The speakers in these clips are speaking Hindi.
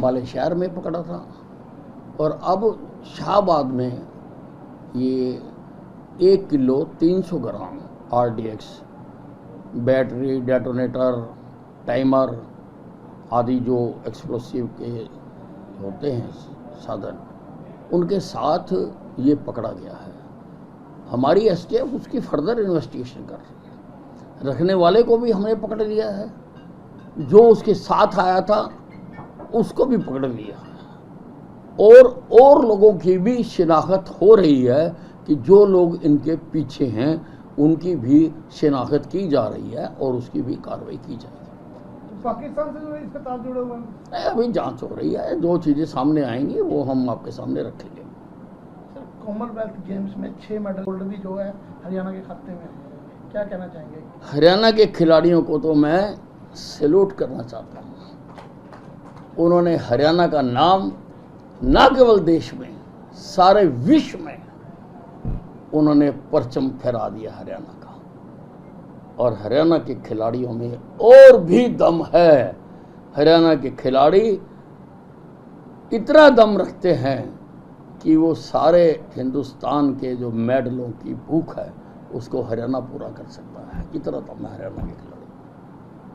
अम्बाले शहर में पकड़ा था और अब शाहबाद में ये 1 किलो 300 ग्राम RDX बैटरी, डेटोनेटर, टाइमर आदि जो एक्सप्लोसिव के होते हैं साधन, उनके साथ ये पकड़ा गया है। हमारी STF उसकी फर्दर इन्वेस्टिगेशन कर रही है। रखने वाले को भी हमने पकड़ लिया है, जो उसके साथ आया था उसको भी पकड़ लिया है और लोगों की भी शिनाख्त हो रही है कि जो लोग इनके पीछे हैं उनकी भी शिनाख्त की जा रही है और उसकी भी कार्रवाई की जाएगी। पाकिस्तान से जो इसके तार जुड़े हुए हैं, अभी जांच हो रही है, जो चीज़ें सामने आएंगी वो हम आपके सामने रखेंगे। सर, कॉमनवेल्थ गेम्स में 6 मेडल गोल्ड भी जो है हरियाणा के खाते में, क्या कहना चाहेंगे? हरियाणा के खिलाड़ियों को तो मैं सैल्यूट करना चाहता हूँ। उन्होंने हरियाणा का नाम न केवल देश में, सारे विश्व में उन्होंने परचम फहरा दिया हरियाणा का। और हरियाणा के खिलाड़ियों में और भी दम है। हरियाणा के खिलाड़ी इतना दम रखते हैं कि वो सारे हिंदुस्तान के जो मेडलों की भूख है उसको हरियाणा पूरा कर सकता है। इतना दम है हरियाणा के खिलाड़ी।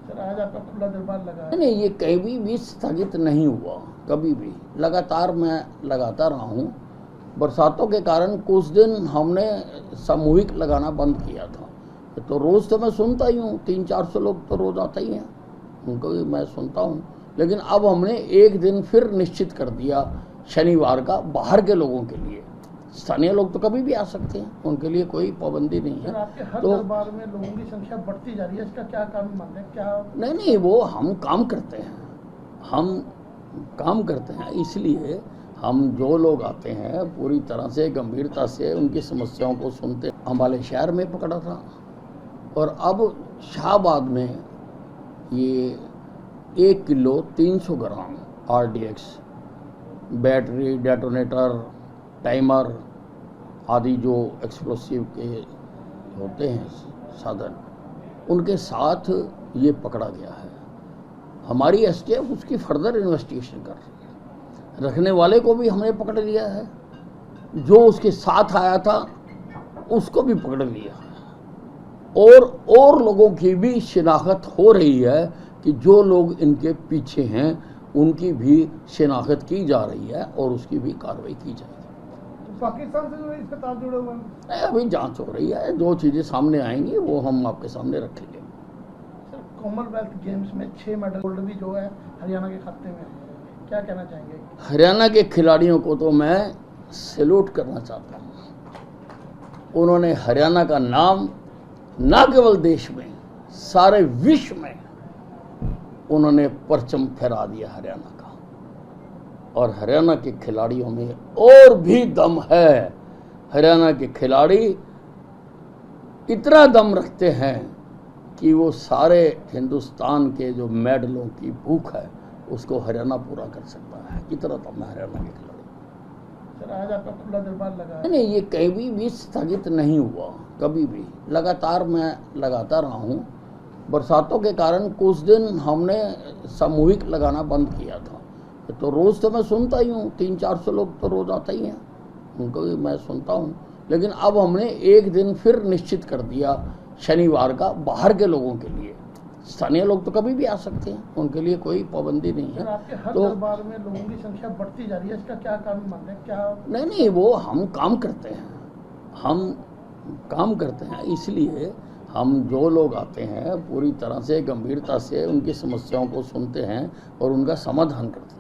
सर, आज आपका खुला दरबार लगा है? नहीं, ये कभी भी स्थगित नहीं हुआ, कभी भी। लगातार मैं लगाता रहा हूँ। बरसातों के कारण कुछ दिन हमने सामूहिक लगाना बंद किया था, तो रोज़ तो मैं सुनता ही हूँ, 300-400 लोग तो रोज़ आते ही हैं, उनको भी मैं सुनता हूँ। लेकिन अब हमने एक दिन फिर निश्चित कर दिया शनिवार का, बाहर के लोगों के लिए। स्थानीय लोग तो कभी भी आ सकते हैं, उनके लिए कोई पाबंदी नहीं है। आपके हर तो दरबार में लोगों की संख्या बढ़ती जा रही है, इसका क्या कारण मानते हैं? क्या नहीं, वो हम काम करते हैं, हम काम करते हैं, इसलिए हम जो लोग आते हैं पूरी तरह से गंभीरता से उनकी समस्याओं को सुनते हैं। अम्बाले शहर में पकड़ा था और अब शाहबाद में ये 1 किलो 300 ग्राम RDX बैटरी, डेटोनेटर, टाइमर आदि जो एक्सप्लोसिव के होते हैं साधन, उनके साथ ये पकड़ा गया है। हमारी STF उसकी फर्दर इन्वेस्टिगेशन कर रही है। रखने वाले को भी हमने पकड़ लिया है, जो उसके साथ आया था उसको भी पकड़ लिया है और लोगों की भी शिनाख्त हो रही है कि जो लोग इनके पीछे हैं उनकी भी शिनाख्त की जा रही है और उसकी भी कार्रवाई की जाएगी। पाकिस्तान से जो इसके तार जुड़े हुए हैं? अभी जांच हो रही है, जो चीज़ें सामने आएंगी वो हम आपके सामने रखेंगे। सर, कॉमनवेल्थ गेम्स में 6 मेडल गोल्ड भी जो है हरियाणा के खाते में, क्या कहना चाहेंगे? हरियाणा के खिलाड़ियों को तो मैं सैल्यूट करना चाहता हूँ। उन्होंने हरियाणा का नाम न केवल देश में, सारे विश्व में उन्होंने परचम फहरा दिया हरियाणा का। और हरियाणा के खिलाड़ियों में और भी दम है। हरियाणा के खिलाड़ी इतना दम रखते हैं कि वो सारे हिंदुस्तान के जो मेडलों की भूख है उसको हरियाणा पूरा कर सकता है। इतना दम है हरियाणा के खिलाड़ी। सर, आज आपका खुला दरबार लगा है? नहीं, ये कभी भी स्थगित नहीं हुआ, कभी भी। लगातार मैं लगाता रहा हूँ। बरसातों के कारण कुछ दिन हमने सामूहिक लगाना बंद किया था, तो रोज़ तो मैं सुनता ही हूँ, 300-400 लोग तो रोज़ आते ही हैं, उनको भी मैं सुनता हूँ। लेकिन अब हमने एक दिन फिर निश्चित कर दिया शनिवार का, बाहर के लोगों के लिए। स्थानीय लोग तो कभी भी आ सकते हैं, उनके लिए कोई पाबंदी नहीं है। आपके हर तो दरबार में लोगों की संख्या बढ़ती जा रही है, इसका क्या कारण मानते हैं? क्या नहीं, वो हम काम करते हैं, हम काम करते हैं, इसलिए हम जो लोग आते हैं पूरी तरह से गंभीरता से उनकी समस्याओं को सुनते हैं और उनका समाधान करते हैं।